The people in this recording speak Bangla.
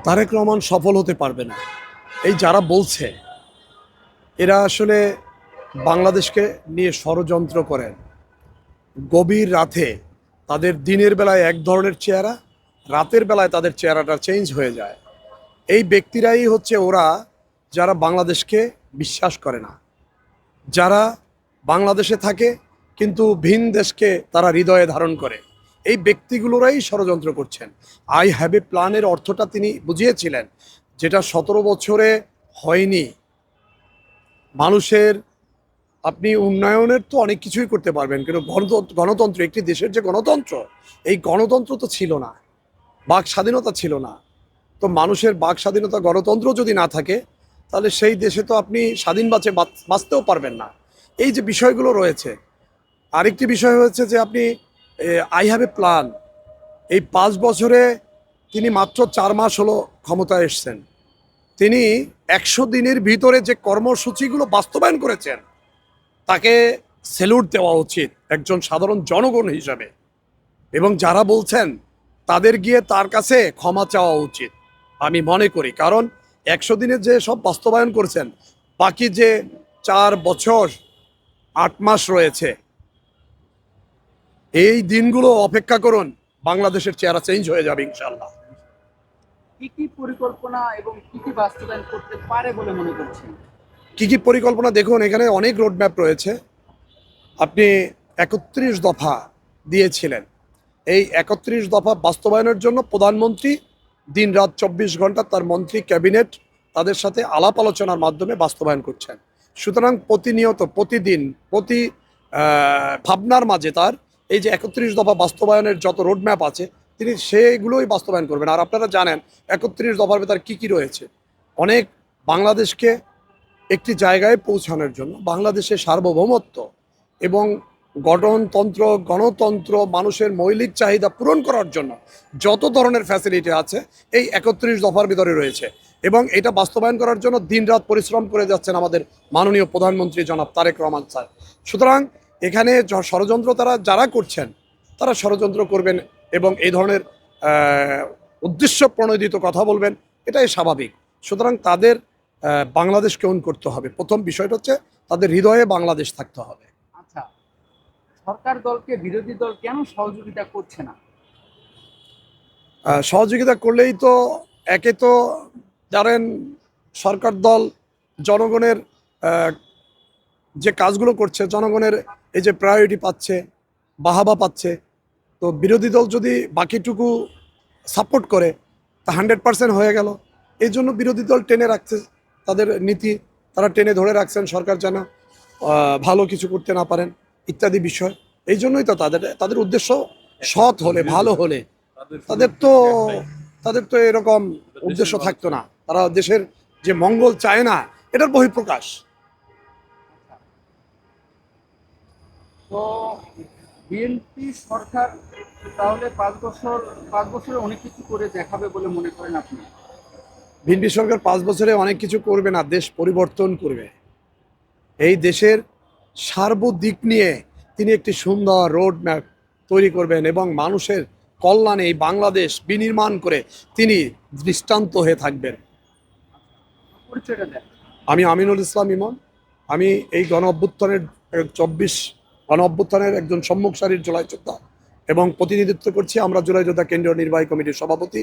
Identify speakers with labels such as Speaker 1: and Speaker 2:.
Speaker 1: তারেক রহমান সফল হতে পারবে না। এই যারা বলছে এরা আসলে বাংলাদেশকে নিয়ে ষড়যন্ত্র করেন। গভীর রাতে তাদের দিনের বেলায় এক ধরনের চেহারা, রাতের বেলায় তাদের চেহারাটা চেঞ্জ হয়ে যায়। এই ব্যক্তিরাই হচ্ছে ওরা যারা বাংলাদেশকে বিশ্বাস করে না, যারা বাংলাদেশে থাকে কিন্তু ভিন দেশকে তারা হৃদয়ে ধারণ করে। এই ব্যক্তিগুলোরাই ষড়যন্ত্র করছেন। আই হ্যাভ এ প্ল্যানের অর্থটা তিনি বুঝিয়েছিলেন, যেটা 17 বছরে হয়নি। মানুষের আপনি উন্নয়নের তো অনেক কিছুই করতে পারবেন, কিন্তু গণতন্ত্র একটি দেশের যে গণতন্ত্র, এই গণতন্ত্র তো ছিল না, বাক স্বাধীনতা ছিল না। তো মানুষের বাক স্বাধীনতা গণতন্ত্র যদি না থাকে, তাহলে সেই দেশে তো আপনি স্বাধীন বাঁচতেও পারবেন না। এই যে বিষয়গুলো রয়েছে। আরেকটি বিষয় হচ্ছে যে আপনি আই হ্যাভ এ প্ল্যান, এই 5 বছরে তিনি মাত্র 4 মাস হলো ক্ষমতায় এসছেন। তিনি 100 দিনের ভিতরে যে কর্মসূচিগুলো বাস্তবায়ন করেছেন, তাকে স্যালুট দেওয়া উচিত একজন সাধারণ জনগণ হিসাবে। এবং যারা বলছেন তাদের গিয়ে তার কাছে ক্ষমা চাওয়া উচিত আমি মনে করি। কারণ 100 দিনের যে সব বাস্তবায়ন করছেন, বাকি যে 4 বছর 8 মাস রয়েছে, এই দিনগুলো অপেক্ষা করুন, বাংলাদেশের চেহারা চেঞ্জ হয়ে যাবে ইনশাল্লাহ।
Speaker 2: কি কি পরিকল্পনা এবং কি কি বাস্তবায়ন করতে পারে বলে মনে করছেন?
Speaker 1: কি কি পরিকল্পনা দেখুন, এখানে অনেক রোডম্যাপ রয়েছে। আপনি 31 দফা দিয়েছিলেন। এই 31 দফা বাস্তবায়নের জন্য প্রধানমন্ত্রী দিন রাত 24 ঘন্টা তার মন্ত্রী ক্যাবিনেট তাদের সাথে আলাপ আলোচনার মাধ্যমে বাস্তবায়ন করছেন। সুতরাং প্রতিনিয়ত প্রতিদিন প্রতি ভাবনার মাঝে তার এই যে 31 দফা বাস্তবায়নের যত রোডম্যাপ আছে, তিনি সেগুলোই বাস্তবায়ন করবেন। আর আপনারা জানেন 31 দফার ভেতর কী কী রয়েছে। অনেক বাংলাদেশকে একটি জায়গায় পৌঁছানোর জন্য, বাংলাদেশের সার্বভৌমত্ব এবং গণতন্ত্র মানুষের মৌলিক চাহিদা পূরণ করার জন্য যত ধরনের ফ্যাসিলিটি আছে, এই 31 দফার ভিতরে রয়েছে। এবং এটা বাস্তবায়ন করার জন্য দিনরাত পরিশ্রম করে যাচ্ছেন আমাদের মাননীয় প্রধানমন্ত্রী জনাব তারেক রহমান স্যার। সুতরাং এখানে ষড়যন্ত্র যারা করছেন, তারা ষড়যন্ত্র করবেন এবং এই ধরনের উদ্দেশ্য প্রণোদিত কথা বলবেন, এটাই স্বাভাবিক। সুতরাং তাদের বাংলাদেশকে ওন করতে হবে। প্রথম বিষয়টা হচ্ছে তাদের হৃদয়ে বাংলাদেশ থাকতে হবে।
Speaker 2: আচ্ছা, সরকার দলকে বিরোধী দল কেন সহযোগিতা করছে না?
Speaker 1: সহযোগিতা করলেই তো, একে তো জানেন সরকার দল জনগণের যে কাজগুলো করছে, জনগণের এই যে প্রায়োরিটি পাচ্ছে, বাহাবা পাচ্ছে, তো বিরোধী দল যদি বাকিটুকু সাপোর্ট করে তা 100% হয়ে গেল। এই জন্য বিরোধী দল টেনে রাখছে তাদের নীতি, তারা টেনে ধরে রাখছেন সরকার যেন ভালো কিছু করতে না পারেন ইত্যাদি বিষয়। এই জন্যই তো তাদের তাদের উদ্দেশ্য সৎ হলে, ভালো হলে তাদের তো তাদের তো এরকম উদ্দেশ্য থাকতো না। তারা দেশের যে মঙ্গল চায় না, এটার বহিঃপ্রকাশ।
Speaker 2: তো বিএনপি সরকার তাহলে 5 বছরে অনেক কিছু করে দেখাবে বলে মনে করেন আপনি?
Speaker 1: বিএনপি সরকার 5 বছরে অনেক কিছু করবে না, দেশ পরিবর্তন করবে। এই দেশের সার্বদিক নিয়ে তিনি একটি সুন্দর রোড ম্যাপ তৈরি করবেন এবং মানুষের কল্যাণে এই বাংলাদেশ বিনির্মাণ করে তিনি দৃষ্টান্ত হয়ে থাকবেন।
Speaker 2: পরিচয়টা দেন।
Speaker 1: আমি আমিনুল ইসলাম ইমন। আমি এই গণ অভ্যুত্থানের 24 গণ অভ্যুত্থানের একজন সম্মুখ সারির জুলাই যোদ্ধা এবং প্রতিনিধিত্ব করছি আমরা জুলাই যোদ্ধা কেন্দ্রীয় নির্বাহী কমিটির সভাপতি।